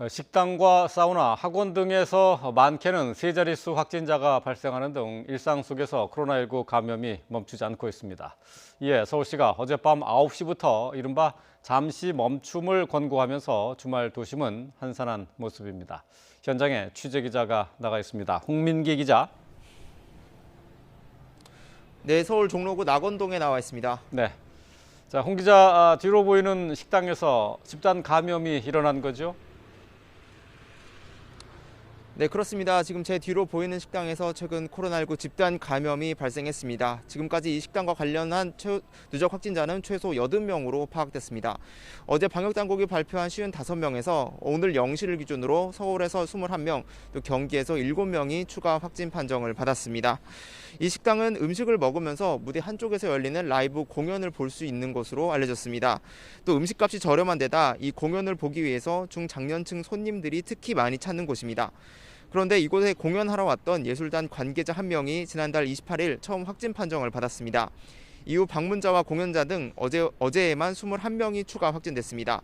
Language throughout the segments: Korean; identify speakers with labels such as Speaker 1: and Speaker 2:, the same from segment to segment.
Speaker 1: 식당과 사우나, 학원 등에서 많게는 세 자릿수 확진자가 발생하는 등 일상 속에서 코로나19 감염이 멈추지 않고 있습니다. 이에 서울시가 어젯밤 9시부터 이른바 잠시 멈춤을 권고하면서 주말 도심은 한산한 모습입니다. 현장에 취재기자가 나가 있습니다. 홍민기 기자.
Speaker 2: 네, 서울 종로구 낙원동에 나와 있습니다.
Speaker 1: 네. 자, 홍 기자, 뒤로 보이는 식당에서 집단 감염이 일어난 거죠?
Speaker 2: 네, 그렇습니다. 지금 제 뒤로 보이는 식당에서 최근 코로나19 집단 감염이 발생했습니다. 지금까지 이 식당과 관련한 누적 확진자는 최소 80명으로 파악됐습니다. 어제 방역당국이 발표한 55명에서 오늘 0시를 기준으로 서울에서 21명, 또 경기에서 7명이 추가 확진 판정을 받았습니다. 이 식당은 음식을 먹으면서 무대 한쪽에서 열리는 라이브 공연을 볼 수 있는 곳으로 알려졌습니다. 또 음식값이 저렴한 데다 이 공연을 보기 위해서 중장년층 손님들이 특히 많이 찾는 곳입니다. 그런데 이곳에 공연하러 왔던 예술단 관계자 한 명이 지난달 28일 처음 확진 판정을 받았습니다. 이후 방문자와 공연자 등 어제에만 21명이 추가 확진됐습니다.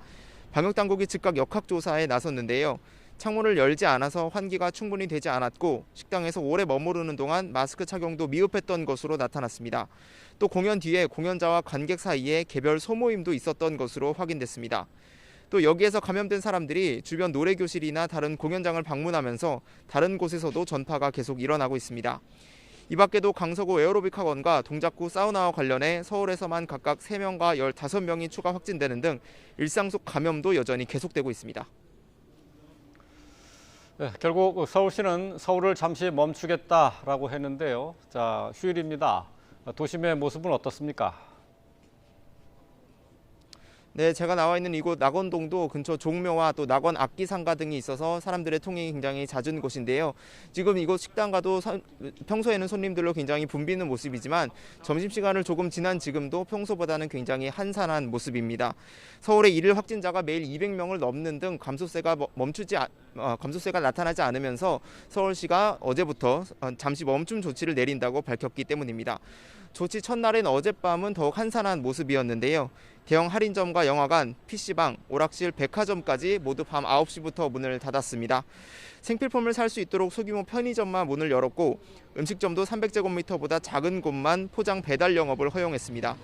Speaker 2: 방역당국이 즉각 역학조사에 나섰는데요. 창문을 열지 않아서 환기가 충분히 되지 않았고 식당에서 오래 머무르는 동안 마스크 착용도 미흡했던 것으로 나타났습니다. 또 공연 뒤에 공연자와 관객 사이에 개별 소모임도 있었던 것으로 확인됐습니다. 또 여기에서 감염된 사람들이 주변 노래교실이나 다른 공연장을 방문하면서 다른 곳에서도 전파가 계속 일어나고 있습니다. 이 밖에도 강서구 에어로빅 학원과 동작구 사우나와 관련해 서울에서만 각각 3명과 15명이 추가 확진되는 등 일상 속 감염도 여전히 계속되고 있습니다.
Speaker 1: 네, 결국 서울시는 서울을 잠시 멈추겠다라고 했는데요. 자, 휴일입니다. 도심의 모습은 어떻습니까?
Speaker 2: 네, 제가 나와 있는 이곳 낙원동도 근처 종묘와 또 낙원 악기상가 등이 있어서 사람들의 통행이 굉장히 잦은 곳인데요. 지금 이곳 식당가도 평소에는 손님들로 굉장히 붐비는 모습이지만 점심시간을 조금 지난 지금도 평소보다는 굉장히 한산한 모습입니다. 서울의 일일 확진자가 매일 200명을 넘는 등 감소세가 나타나지 않으면서 서울시가 어제부터 잠시 멈춤 조치를 내린다고 밝혔기 때문입니다. 조치 첫날인 어젯밤은 더욱 한산한 모습이었는데요. 대형 할인점과 영화관, PC방, 오락실, 백화점까지 모두 밤 9시부터 문을 닫았습니다. 생필품을 살 수 있도록 소규모 편의점만 문을 열었고 음식점도 300제곱미터보다 작은 곳만 포장 배달 영업을 허용했습니다.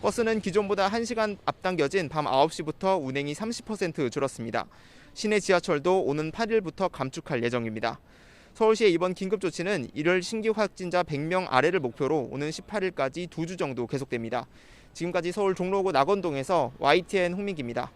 Speaker 2: 버스는 기존보다 1시간 앞당겨진 밤 9시부터 운행이 30% 줄었습니다. 시내 지하철도 오는 8일부터 감축할 예정입니다. 서울시의 이번 긴급조치는 1월 신규 확진자 100명 아래를 목표로 오는 18일까지 2주 정도 계속됩니다. 지금까지 서울 종로구 낙원동에서 YTN 홍민기입니다.